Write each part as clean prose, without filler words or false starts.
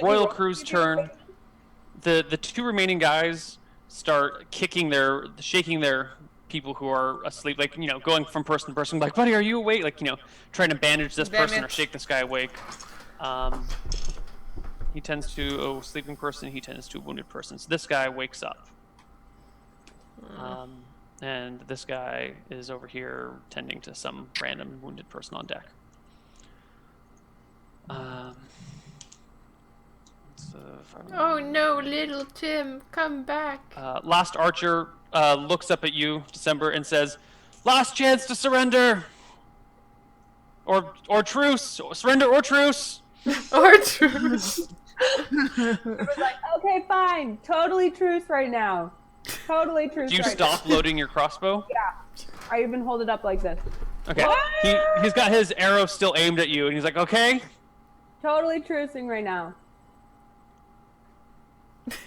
Royal Crew's turn. The two remaining guys start shaking their people who are asleep, like, you know, going from person to person, like, buddy, are you awake? Like, you know, trying to bandage this person or shake this guy awake. He tends to a sleeping person, he tends to a wounded person. So this guy wakes up. And this guy is over here tending to some random wounded person on deck. Oh no, little Tim, come back. Last Archer looks up at you, December, and says, "Last chance to surrender, or truce, surrender or truce." Or truce. It was like, okay, fine, totally truce right now. Totally truce. Do you right stop now. loading your crossbow? Yeah. I even hold it up like this. Okay. He's got his arrow still aimed at you, and he's like, "Okay." Totally trucing right now.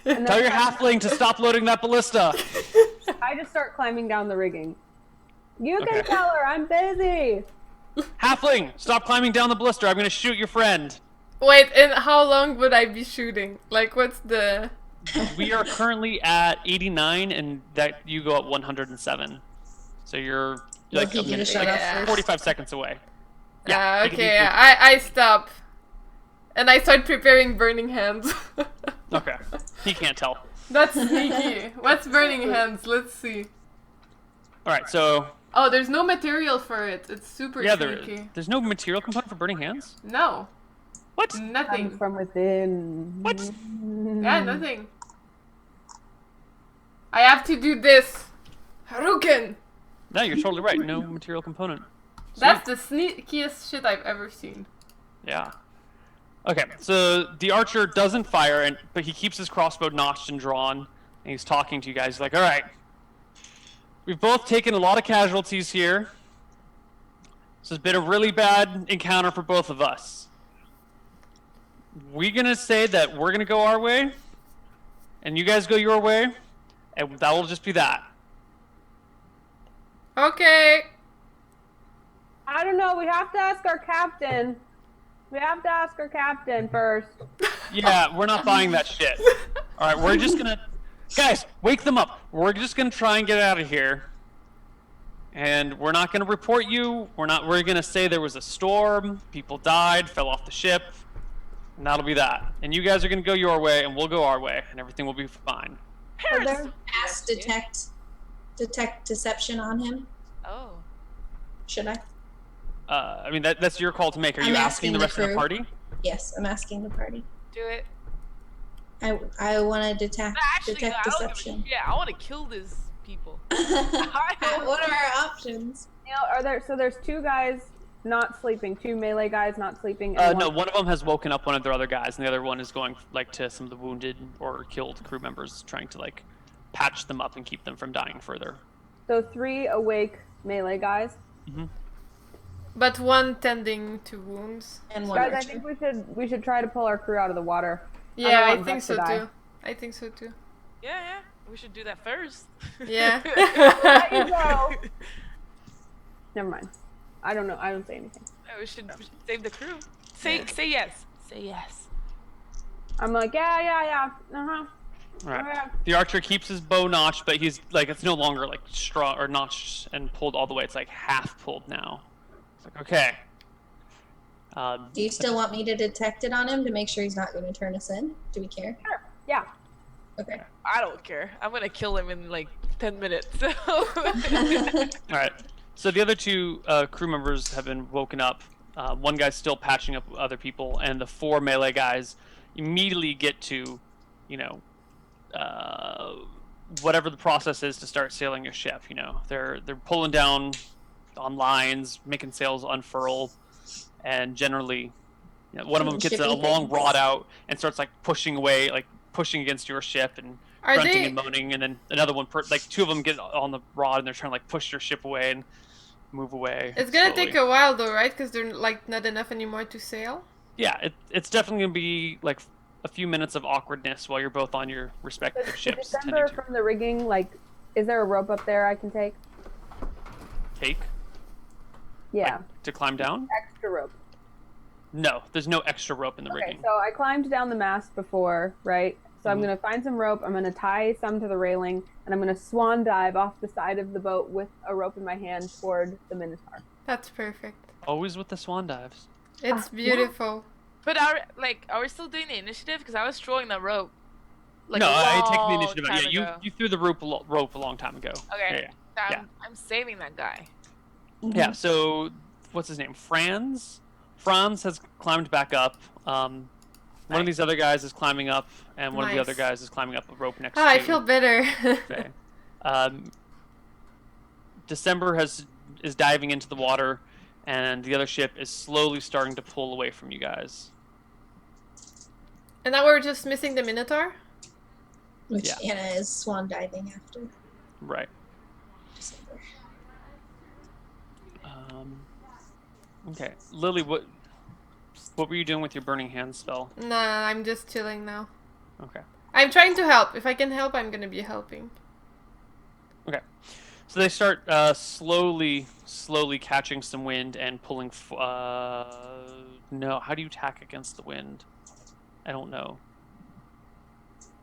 Tell your halfling to stop loading that ballista. I just start climbing down the rigging. You can tell her I'm busy. Halfling, stop climbing down the ballista. I'm going to shoot your friend. Wait, and how long would I be shooting? Like, what's the... We are currently at 89, and that you go at 107. So you're like a minute, like 45 seconds away. Yeah, okay, I stop. And I start preparing burning hands. Okay. He can't tell. That's sneaky. What's burning hands? Let's see. Alright, so... Oh, there's no material for it. It's super sneaky. There's no material component for burning hands? No. What? Nothing. Comes from within. What? Yeah, nothing. I have to do this. Haruken! No, you're totally right. No material component. Sweet. That's the sneakiest shit I've ever seen. Yeah. Okay, so the archer doesn't fire, but he keeps his crossbow notched and drawn, and he's talking to you guys. He's like, alright, we've both taken a lot of casualties here. This has been a really bad encounter for both of us. We're gonna say that we're gonna go our way, and you guys go your way, and that will just be that. Okay. I don't know, we have to ask our captain. We have to ask our captain first. Yeah, we're not buying that shit. Alright, we're just gonna... Guys, wake them up. We're just gonna try and get out of here. And we're not gonna report you. We're gonna say there was a storm, people died, fell off the ship, and that'll be that. And you guys are gonna go your way, and we'll go our way, and everything will be fine. Ask detect deception on him. Oh. Should I? I mean, that's your call to make. Are you asking the rest of the party? Yes, I'm asking the party. Do it. I want to detect I deception. Yeah, I want to kill these people. What are our options? So there's two guys not sleeping, two melee guys not sleeping. No, one of them has woken up one of their other guys, and the other one is going like to some of the wounded or killed crew members, trying to like patch them up and keep them from dying further. So 3 awake melee guys. Mm-hmm. But one tending to wounds. And one Guys, I archer. think we should try to pull our crew out of the water. Yeah, I think so too. I think so too. Yeah, we should do that first. Yeah. There you go. Never mind. I don't know. I don't say anything. We should save the crew. Say yes. Say yes. I'm like, yeah. Uh-huh. All right. Yeah. The archer keeps his bow notched, but he's like, it's no longer like straw or notched and pulled all the way. It's like half pulled now. It's like, okay. Do you still want me to detect it on him to make sure he's not going to turn us in? Do we care? Sure. Yeah. Okay. I don't care. I'm gonna kill him in like 10 minutes. So. All right. So the other two crew members have been woken up. One guy's still patching up other people, and the 4 melee guys immediately get to, you know, whatever the process is to start sailing your ship. You know, they're pulling down on lines, making sails unfurl, and generally, you know, one of them gets a long rod out and starts like pushing away, like pushing against your ship and grunting and moaning, and then another one, like 2 of them get on the rod and they're trying to like push your ship away and move away. It's gonna slowly. take a while though, right? Because they're like not enough anymore to sail. Yeah, it's definitely gonna be like a few minutes of awkwardness while you're both on your respective ships. December from the rigging, like, is there a rope up there I can take? Take? Yeah. Like, to climb down? Extra rope. No, there's no extra rope in the Okay, rigging. so I climbed down the mast before, right? So I'm going to find some rope, I'm going to tie some to the railing, and I'm going to swan dive off the side of the boat with a rope in my hand toward the Minotaur. That's perfect. Always with the swan dives. It's beautiful. But are we still doing the initiative? Because I was throwing the rope. Like No, a I take the long initiative. time Yeah, ago. you threw the rope a long time ago. Okay. Yeah. I'm saving that guy. Yeah, so what's his name? Franz has climbed back up. One of these other guys is climbing up, and one of the other guys is climbing up a rope next to I feel better. Okay. December is diving into the water, and the other ship is slowly starting to pull away from you guys. And now we're just missing the Minotaur? Which Anna is swan diving after. Right. December. Okay. Lily, what were you doing with your burning hands spell? Nah, I'm just chilling now. Okay. I'm trying to help. If I can help, I'm gonna be helping. Okay. So they start slowly catching some wind and pulling. No, how do you tack against the wind? I don't know.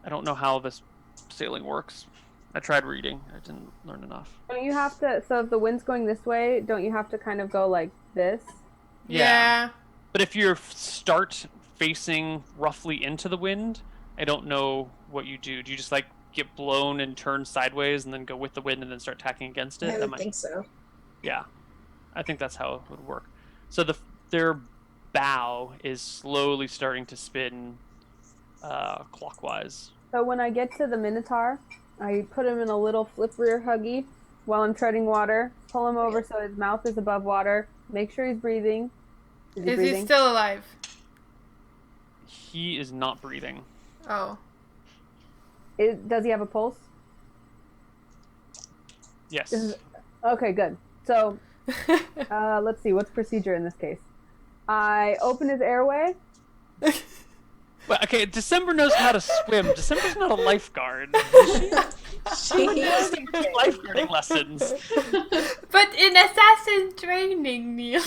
I don't know how this sailing works. I tried reading. I didn't learn enough. Don't you have to, so if the wind's going this way, don't you have to kind of go like this? Yeah. But if you start facing roughly into the wind, I don't know what you do. Do you just like get blown and turn sideways and then go with the wind and then start tacking against it? I would think so. Yeah. I think that's how it would work. So their bow is slowly starting to spin clockwise. So when I get to the Minotaur, I put him in a little flip rear huggy while I'm treading water, pull him over so his mouth is above water, make sure he's breathing. Is he still alive? He is not breathing. Oh. Does he have a pulse? Yes. Okay, good. So, let's see, what's procedure in this case? I open his airway. Well, okay, December knows how to swim. December's not a lifeguard. She knows lifeguarding lessons. But in assassin training, Neil.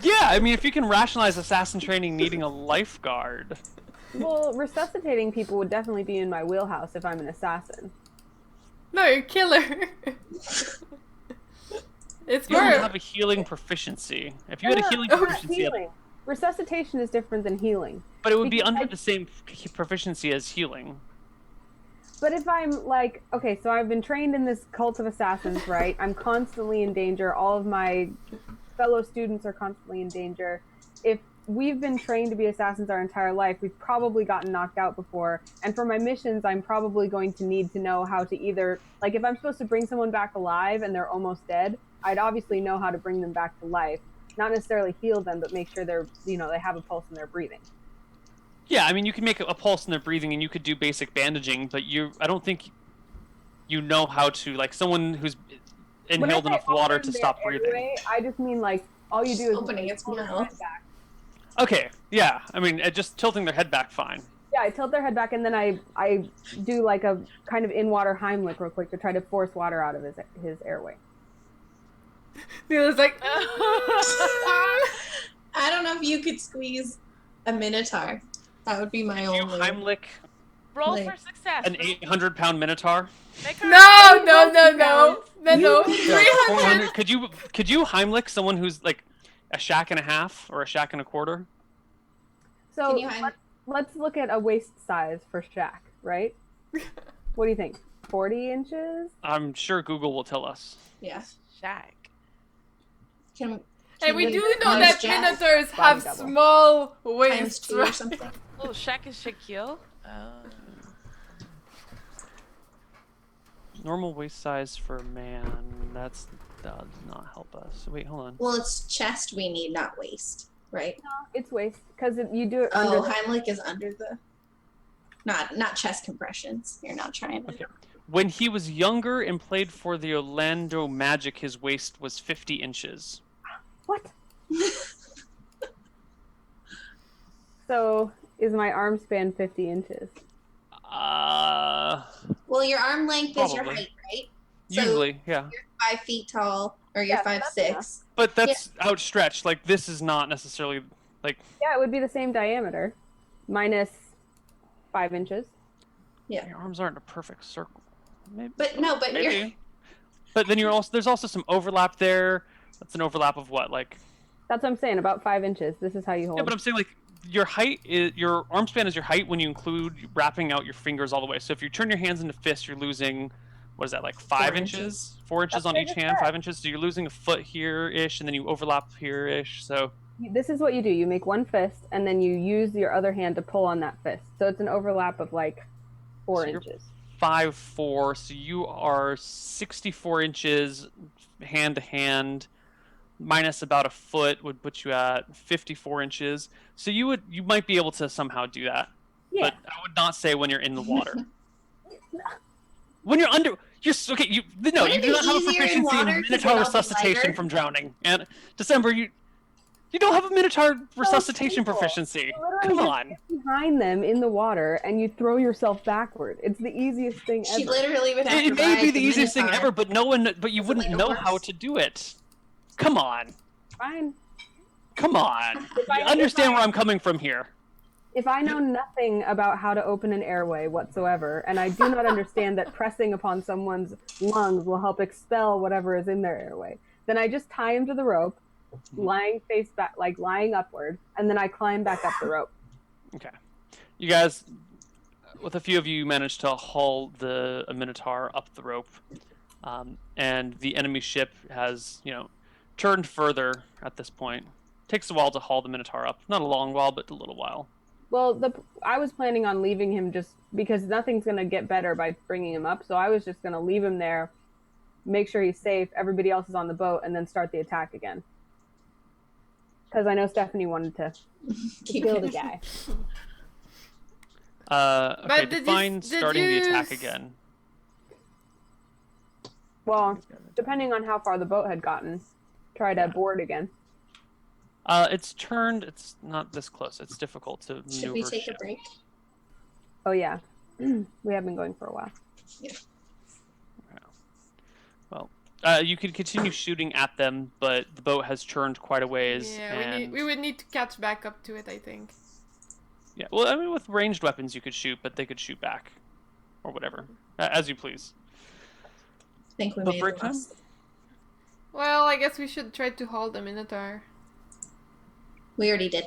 Yeah, I mean, if you can rationalize assassin training needing a lifeguard. Well, resuscitating people would definitely be in my wheelhouse if I'm an assassin. No, you're killer. It's You don't more. have a healing proficiency. If you had a healing proficiency, Healing. Resuscitation is different than healing. but it would be under the same proficiency as healing. But if I'm like, okay, so I've been trained in this cult of assassins, right? I'm constantly in danger. All of my fellow students are constantly in danger. If we've been trained to be assassins our entire life, we've probably gotten knocked out before. And for my missions, I'm probably going to need to know how to either, like if I'm supposed to bring someone back alive and they're almost dead, I'd obviously know how to bring them back to life. Not necessarily heal them, but make sure they're, they have a pulse and they're breathing. Yeah, I mean, you can make a pulse in their breathing, and you could do basic bandaging, but I don't think you know how to, like, someone who's inhaled enough water to stop breathing. Airway, I just mean, like, all you do is Opening its tilt their mouth. head back. Okay, yeah, I mean, just tilting their head back, fine. Yeah, I tilt their head back, and then I do, like, a kind of in-water Heimlich real quick to try to force water out of his airway. Neil is like. I don't know if you could squeeze a Minotaur. That would be my You only. Heimlich Roll Like, for success. an 800-pound Minotaur? Make her No. 300. 400. Could you Heimlich someone who's like a shack and a half or a shack and a quarter? So Can you Heimlich? let's look at a waist size for Shaq, right? What do you think? 40 inches? I'm sure Google will tell us. Yeah. Shack. And we do know times that Jack Minotaurs Body have double. small times waists. 2 or something. Oh, Shaq is Shaquille. Oh. Normal waist size for a man. That does not help us. Wait, hold on. Well, it's chest we need, not waist, right? It's waist, because you do it Oh, under the... Heimlich is under the. Not chest compressions. You're not trying to. Okay. When he was younger and played for the Orlando Magic, his waist was 50 inches. What? So, is my arm span 50 inches? Well, your arm length is your Probably. height, right? So Usually, yeah. you're 5 feet tall, or you're Yeah, 5'6". that's enough. But that's outstretched. Like, this is not necessarily Like, Yeah, it would be the same diameter, minus 5 inches. Yeah. your arms aren't a perfect circle. Maybe, But no, but maybe. you're But then there's also some overlap there. That's an overlap of what, like? That's what I'm saying, about 5 inches. This is how you hold. Yeah, but I'm saying like your arm span is your height when you include wrapping out your fingers all the way. So if you turn your hands into fists, you're losing, what is that, like 5 4 inches? inches. 4 inches That's on what I each just hand, said. 5 inches. So you're losing a foot here-ish, and then you overlap here-ish. So This is what you do. You make one fist, and then you use your other hand to pull on that fist. So it's an overlap of like 4 So you're- inches. 5'4", so you are 64 inches hand to hand, minus about a foot would put you at 54 inches. So you might be able to somehow do that. Yeah. But I would not say when you're in the water. When you're under, you do Would it not be have a easier in proficiency in water 'cause Minotaur it'll be resuscitation lighter? from drowning. And December, you don't have a Minotaur resuscitation simple. proficiency. You literally Come just on. get behind them in the water, and you throw yourself backward. It's the easiest thing ever. She literally would have It to may be ride the easiest thing Minotaur. ever, but you Is it wouldn't like a know horse? how to do it. Come on. Fine. Come on. I- You understand where I'm coming from here. If I know nothing about how to open an airway whatsoever, and I do not understand that pressing upon someone's lungs will help expel whatever is in their airway, then I just tie him to the rope, lying face back, like lying upward, and then I climb back up the rope. Okay. You guys, with a few of you, managed to haul the Minotaur up the rope. And the enemy ship has, turned further at this point. Takes a while to haul the Minotaur up. Not a long while, but a little while. Well, I was planning on leaving him just because nothing's going to get better by bringing him up, so I was just going to leave him there, make sure he's safe, everybody else is on the boat, and then start the attack again. Because I know Stephanie wanted to kill the guy. Okay, But define starting the attack again. Well, depending on how far the boat had gotten, try to board again. It's turned. It's not this close. It's difficult to maneuver. Should we take a ship. break? Oh yeah, we have been going for a while. Well, you could continue shooting at them, but the boat has turned quite a ways. Yeah, and... we would need to catch back up to it, I think. Yeah, well, I mean, with ranged weapons you could shoot, but they could shoot back, or whatever, as you please. I think we The made break it time? last. Well, I guess we should try to haul the Minotaur. We already did.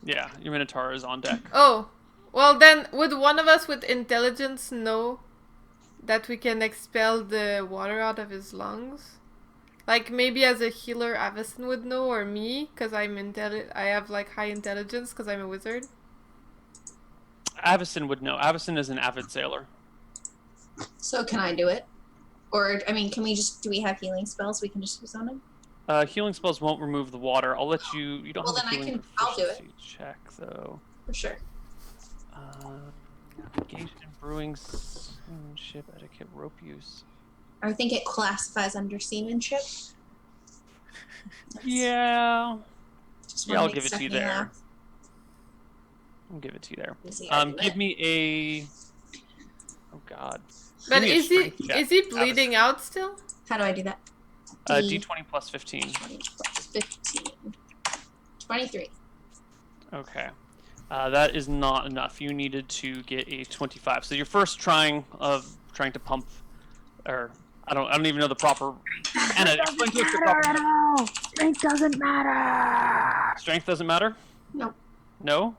Yeah, your Minotaur is on deck. Oh, well then, would one of us with intelligence know that we can expel the water out of his lungs? Like maybe as a healer, Avison would know, or me, because I have like high intelligence because I'm a wizard. Avison would know. Avison is an avid sailor. So can I do it? Or, I mean, do we have healing spells we can just use on him? Healing spells won't remove the water. I'll let you. You don't Well, have a then healing I'll do it. proficiency check though. For sure. Navigation, brewing, seamanship, etiquette, rope use. I think it classifies under seamanship. Yeah. Just Yeah, wanna I'll make give it to you Stephanie there. laugh. I'll give it to you there. Easy, I do Give it. me a. Oh God. But Give me a is he strength check, is he bleeding out still? How do I do that? D20 plus 15. 20 plus 15. 23. Okay. That is not enough. You needed to get a 25. So your first trying to pump, or I don't even know the proper. Anna, explain to us the proper. all. Strength doesn't matter. Strength doesn't matter. Nope. No.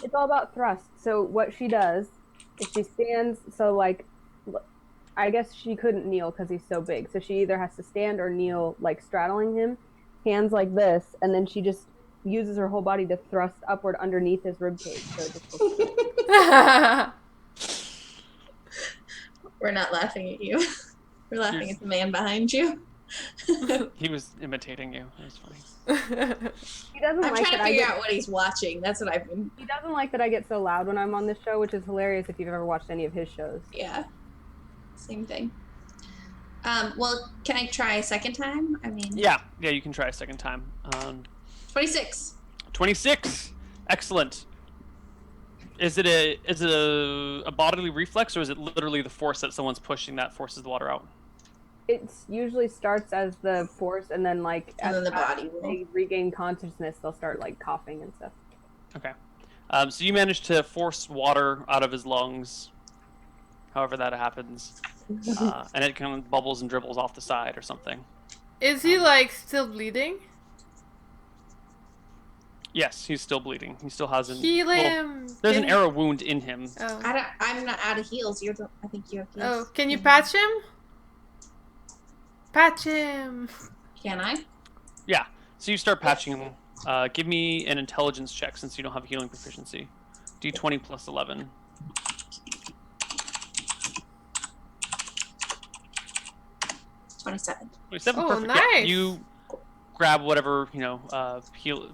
It's all about thrust. So what she does is she stands. So like, I guess she couldn't kneel because he's so big. So she either has to stand or kneel, like straddling him, hands like this, and then she just uses her whole body to thrust upward underneath his ribcage. So it just goes We're not laughing at you. We're laughing at the man behind you. He was imitating you. That was funny. He doesn't I'm like trying that to I figure get. out what he's watching. That's what I've been. He doesn't like that I get so loud when I'm on this show, which is hilarious if you've ever watched any of his shows. Yeah. Same thing. Well, can I try a second time? I mean. Yeah, you can try a second time. 26. 26. Excellent. Is it a bodily reflex, or is it literally the force that someone's pushing that forces the water out? it usually starts as the force, and then like And then the as body will. they regain consciousness, they'll start like coughing and stuff. Okay. So you manage to force water out of his lungs, however that happens, and it kind of bubbles and dribbles off the side or something. Is he like still bleeding? Yes, he's still bleeding. He still hasn't. Heal well, him. there's an Can- arrow wound in him. Oh. I'm not out of heals. I think you have heals. Oh, can you patch him? Patch him. Can I? Yeah. So you start patching him. Give me an intelligence check since you don't have healing proficiency. D20 plus 11. 27. 27. Oh, Perfect. nice. Yeah, you grab whatever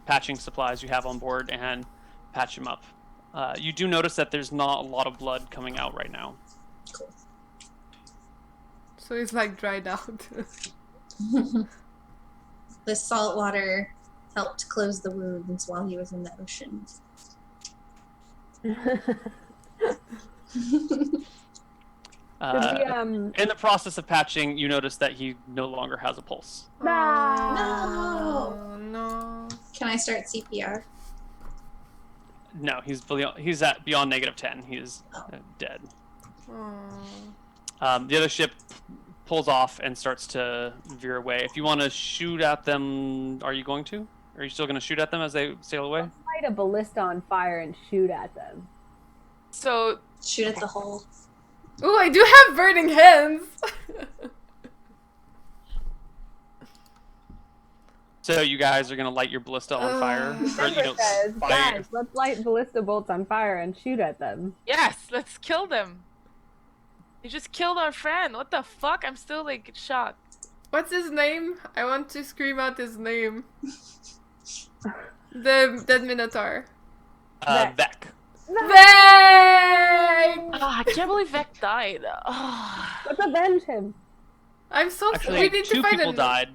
patching supplies you have on board and patch him up. You do notice that there's not a lot of blood coming out right now. Cool. So he's like dried out. The salt water helped close the wounds while he was in the ocean. In the process of patching, you notice that he no longer has a pulse. No. Can I start CPR? No, he's at beyond -10. He is dead. The other ship pulls off and starts to veer away. If you want to shoot at them, are you going to? Are you still going to shoot at them as they sail away? Light a ballista on fire and shoot at them. So Shoot at the hole. Oh, I do have burning hands. So you guys are going to light your ballista on fire? Or, Denver says, guys, let's light ballista bolts on fire and shoot at them. yes, let's kill them. You just killed our friend. What the fuck? I'm still like shocked. What's his name? I want to scream out his name. The dead Minotaur. Vec. Veg! I can't believe Vec died. Let's avenge him. I'm so Actually, we need to two find people a died.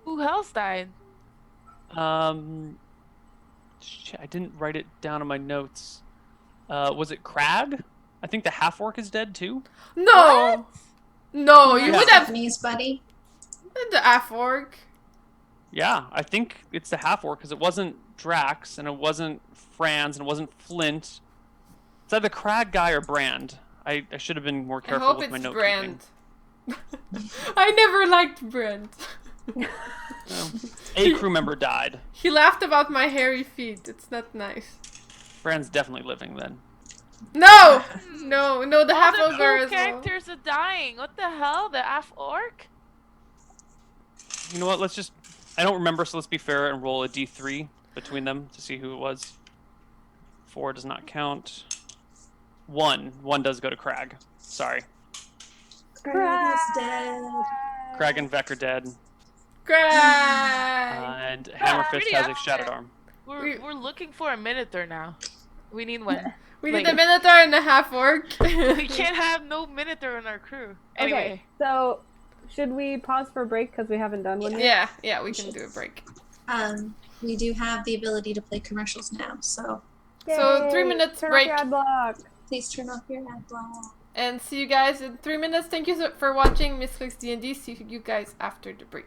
Who else died? Shit, I didn't write it down in my notes. Was it Crag? I think the half-orc is dead too. No! No, you Yeah. would have Japanese buddy. the F-orc. Yeah, I think it's the half-orc because it wasn't Drax and it wasn't Franz and it wasn't Flint. It's either Crag guy or Brand. I should have been more I careful hope with my it's note Brand. I never liked Brand. A crew member died. He laughed about my hairy feet. It's not nice. Brand's definitely living then. No! No, the All half the ogre cool as well. characters are dying. What the hell? The half-orc? You know what? Let's just... I don't remember, so let's be fair and roll a d3 between them to see who it was. 4 does not count. 1 does go to Crag. Sorry. Crag is dead. Crag and Vec are dead. Cry! And Hammerfist pretty has a upset. shattered arm. We're looking for a Minotaur now. We need one. We need Like- a Minotaur and a half orc. We can't have no Minotaur in our crew. Anyway. Okay, so should we pause for a break because we haven't done one yet? Yeah, we can do a break. We do have the ability to play commercials now, so So, 3 Yay! minutes Turn break. off your ad block. please turn off your ad block. And see you guys in 3 minutes. Thank you for watching Misscliks D&D. See you guys after the break.